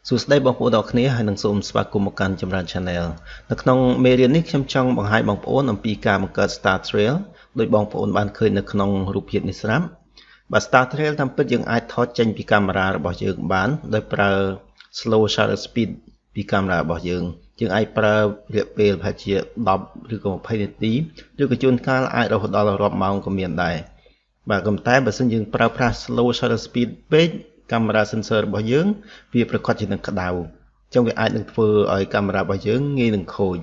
សួស្តីបងប្អូនទាំងអស់គ្នាហើយនឹងសូមស្វាគមន៍មកកាន់ចម្រើន Channel នៅក្នុងមេរៀននេះខ្ញុំចង់បង្ហាញបងប្អូនអំពីការបង្កើត Star Trail ដោយបងប្អូនបានឃើញនៅក្នុងរូបភាពនេះស្រាប់បាទ Star Trail តាមពិតយើងអាចថតចេញពីកាមេរ៉ារបស់យើងបានដោយប្រើ slow shutter speed ពីកាមេរ៉ារបស់យើងអាចប្រើរយៈពេលប្រហែលជា10ឬក៏20នាទីឬក៏ជួនកាលអាចរហូតដល់រាប់ម៉ោងក៏មានដែរបាទប៉ុន្តែបើសិនយើងប្រើប្រាស់ slow shutter speed ពេកកាមេរ៉ា sensor របស់យើងវាប្រកាសជានឹងក្តៅអញ្ចឹងវាអាចនឹងធ្វើឲ្យកាមេរ៉ារបស់យើងងាយនឹងខូច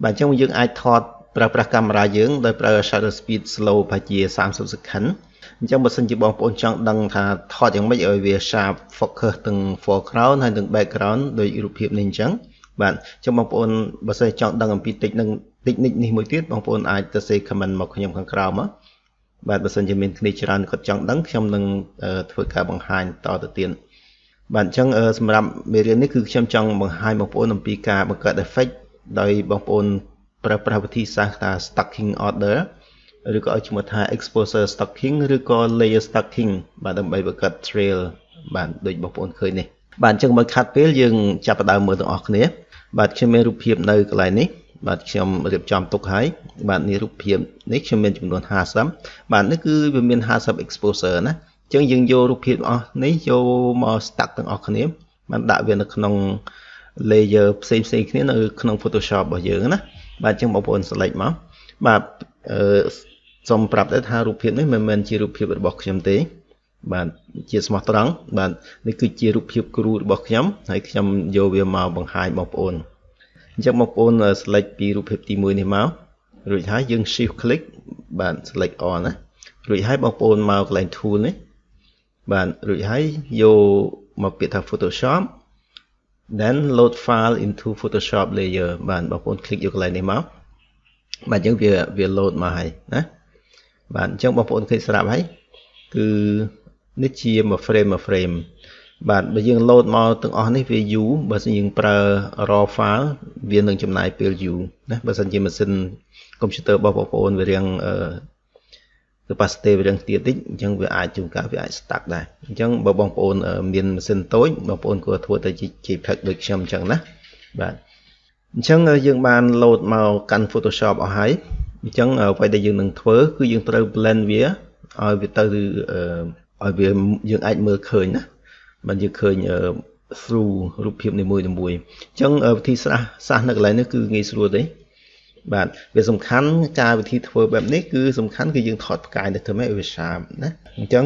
បាទអញ្ចឹងយើងអាចថតប្រើប្រាស់កាមេរ៉ាយើងដោយប្រើ shutter speed slow ប្រហែលជា30 second អញ្ចឹងបើសិនជាបងប្អូនចង់ដឹងថាថតយ៉ាងម៉េចឲ្យវា sharp focus ទាំង foreground ហើយនិង background ដោយរូបភាពនេះអញ្ចឹងបាទអញ្ចឹងបងប្អូនបើសិនចង់ដឹងអំពី technique នេះមួយទៀតបងប្អូនអាចទៅ say comment មកខ្ញុំខាងក្រោមមកបាទបើសិនជាមានគ្នាច្រើនគាត់ចង់ដឹងខ្ញុំនឹងធ្វើការបង្ហាញតទៅទៀតបាទអញ្ចឹងសម្រាប់មេរៀននេះគឺខ្ញុំចង់បង្ហាញបងប្អូនអំពីការបង្កើត effect ដោយបងប្អូនប្រើប្រាស់វិធីសាស្ត្រថា stacking order ឬក៏ឲ្យឈ្មោះថា exposure stacking ឬក៏ layer stacking បាទដើម្បីបង្កើត trail បាទដូចបងប្អូនឃើញនេះបាទអញ្ចឹងមកខាត់ពេលយើងចាប់ផ្ដើមមើលទាំងអស់គ្នាបាទខ្ញុំមានរូបភាពនៅកន្លែងនេះបាទខ្ញុំរៀបចំទុកហើយបាទនេះរូបភាពនេះខ្ញុំមានចំនួន50បាទនេះគឺវាមាន50 exposure ណាអញ្ចឹងយើងយករូបភាពអស់នេះយកមក stack ទាំងអស់គ្នាបានដាក់វានៅក្នុង layer ផ្សេងគ្នានៅក្នុង Photoshop របស់យើងណាបាទអញ្ចឹងបងប្អូន select មកបាទសូមប្រាប់ដែរថារូបភាពនេះមិនមែនជារូបភាពរបស់ខ្ញុំទេបាទជាស្មោះត្រង់បាទនេះគឺជារូបភាពគ្រូរបស់ខ្ញុំហើយខ្ញុំយកវាមកបង្ហាញបងប្អូនអញ្ចឹងបងប្អូន select ពីរូបភាពទី1នេះមករួចហើយយើង shift click បាទ select all ណារួចហើយបងប្អូនមកកន្លែង tool នេះបាទរួចហើយយកមកពាក្យថា Photoshop then load file into Photoshop layer បាទបងប្អូន click យកកន្លែងនេះមកបាទអញ្ចឹងវា load មកហើយណាបាទអញ្ចឹងបងប្អូនឃើញស្រាប់ហើយគឺនេះជាមួយ frame បាទបើយើង load មកទាំងអស់នេះវាយូរបើសិនយើងប្រើ raw file វានឹងចំណាយពេលយូរណាបើសិនជាម៉ាស៊ីនកុំព្យូទ័ររបស់បងប្អូនវារៀងcapacity វារៀងទាបតិចអញ្ចឹងវាអាចជួនកាលវាអាច stuck ដែរអញ្ចឹងបើបងប្អូនមានម៉ាស៊ីនតូចបងប្អូនគួរធ្វើទៅជា JPEG ដូចខ្ញុំអញ្ចឹងណាបាទអញ្ចឹងយើងបាន load មកកាន់ Photoshop អស់ហើយអញ្ចឹងអ្វីដែលយើងនឹងធ្វើគឺយើងត្រូវ blend វាឲ្យវាទៅឲ្យវាយើងអាចមើលឃើញណាបាទយើងឃើញ through រូបភាពនីមួយៗអញ្ចឹងវិធីសាស្ត្រនៅកន្លែងនេះគឺងាយស្រួលទេបាទវាសំខាន់ការវិធីធ្វើបែបនេះគឺសំខាន់គឺយើងថតផ្កាយទៅធ្វើម៉េចឲ្យវា sharp ណាអញ្ចឹង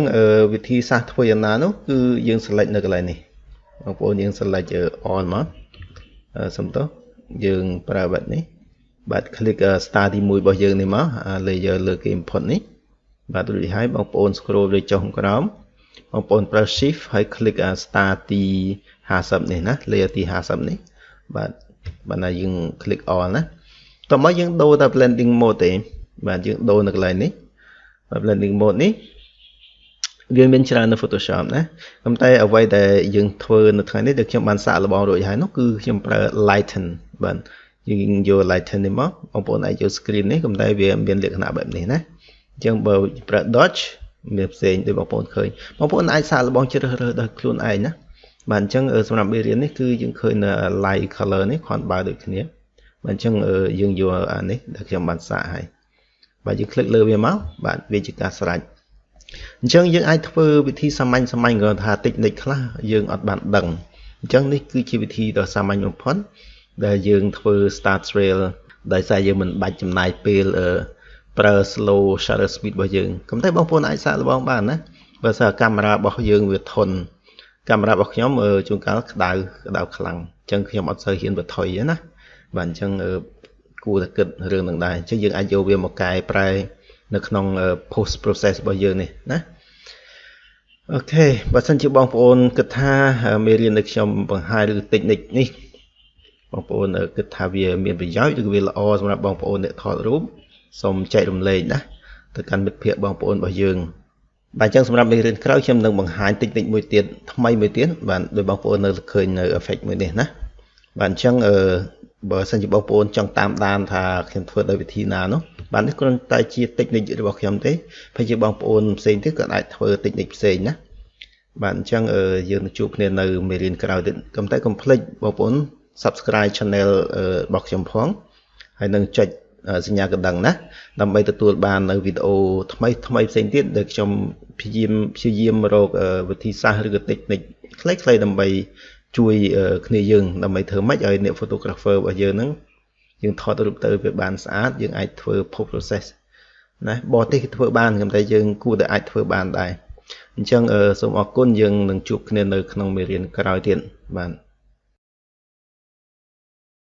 វិធីសាស្ត្រធ្វើយ៉ាងណានោះគឺយើង select នៅកន្លែងនេះបងប្អូនយើង select all មកសំទោសយើងប្រើបែបនេះបាទ click star ទី1របស់យើងនេះមក layer លើគេ input នេះបាទរួចហើយបងប្អូន scroll ទៅចុះក្រោមបងប្អូនប្រើ shift ហើយ click star ទី50នេះណា layer ទី50នេះបាទបើណាយើង click all ណាតោះមកយើងដូរតែ blending mode ទេបាទយើងដូរនៅកន្លែងនេះ blending mode នេះវាមានច្រើននៅ Photoshop ណាប៉ុន្តែអ្វីដែលយើងធ្វើនៅថ្ងៃនេះដែលខ្ញុំបានសាកល្បងរួចហើយនោះគឺខ្ញុំប្រើ lighten បាទយើងយក lighten នេះមកបងប្អូនអាចយក screen នេះប៉ុន្តែវាមានលក្ខណៈបែបនេះណាអញ្ចឹងបើប្រើ dodge មានផ្សេងដូចបងប្អូនឃើញបងប្អូនអាចសាកល្បងជ្រើសរើសដោយខ្លួនឯងណាបាទអញ្ចឹងសម្រាប់មេរៀននេះគឺយើងឃើញនៅ light color នេះគ្រាន់បើដូចគ្នាបាទអញ្ចឹងយើងយកអានេះដែលខ្ញុំបានសាកហើយបាទយើង click លើវាមកបាទវាជាការស្រេចអញ្ចឹងយើងអាចធ្វើវិធីសាមញ្ញគាត់ថា technique ខ្លះយើងអត់បានដឹងអញ្ចឹងនេះគឺជាវិធីដ៏សាមញ្ញបំផុតដែលយើងធ្វើ start trail ដោយសារយើងមិនបាច់ចំណាយពេលប្រើ slow shutter speed របស់យើងប៉ុន្តែបងប្អូនអាចសាកល្បងបានណាបើសិនកាមេរ៉ារបស់យើងវាធន់កាមេរ៉ារបស់ខ្ញុំជួនកាលក្តៅខ្លាំងអញ្ចឹងខ្ញុំអត់សូវហ៊ានបន្ថយទេណាបាទអញ្ចឹងគួរតែគិតរឿងនឹងដែរអញ្ចឹងយើងអាចយកវាមកកែប្រែនៅក្នុង post process របស់យើងនេះណាអូខេបើសិនជាបងប្អូនគិតថាមេរៀនដែលខ្ញុំបង្ហាញឬ technique នេះបងប្អូនគិតថាវាមានប្រយោជន៍ឬវាល្អសម្រាប់បងប្អូនអ្នកថតរូបសូមចែករំលែកណាទៅកាន់មិត្តភ័ក្តិបងប្អូនរបស់យើងបាទអញ្ចឹងសម្រាប់មេរៀនក្រោយខ្ញុំនឹងបង្ហាញ technique មួយទៀតថ្មីមួយទៀតបាទដោយបងប្អូននៅឃើញនៅ effect មួយនេះណាបាទអញ្ចឹងបើសិនជាបងប្អូនចង់តាមដានថាខ្ញុំធ្វើដោយវិធីណានោះបាទនេះគ្រាន់តែជា technique របស់ខ្ញុំទេព្រោះជាបងប្អូនផ្សេងទៀតក៏អាចធ្វើ technique ផ្សេងណា bạn chẳng dương chụp nên ở mấy riêngក្រោយទៀតកុំតែកុំភ្លេចបងប្អូន subscribe channel របស់ខ្ញុំផងហើយនឹងចុចសញ្ញាកណ្ដឹងណាដើម្បីទទួលបាននៅវីដេអូថ្មីផ្សេងទៀតដែលខ្ញុំព្យាយាមរកវិធីសាស្ត្រឬក៏ technique ខ្លីៗដើម្បីជួយគ្នាយើងដើម្បីធ្វើម៉េចឲ្យអ្នក photographer របស់យើងហ្នឹងយើងថតរូបទៅវាបានស្អាតយើងអាចធ្វើ post process ណាបរទេសគេធ្វើបានតែយើងគួរតែអាចធ្វើបានដែរអញ្ចឹងសូមអរគុណយើងនឹងជួបគ្នានៅក្នុងមេរៀនក្រោយទៀតបាទ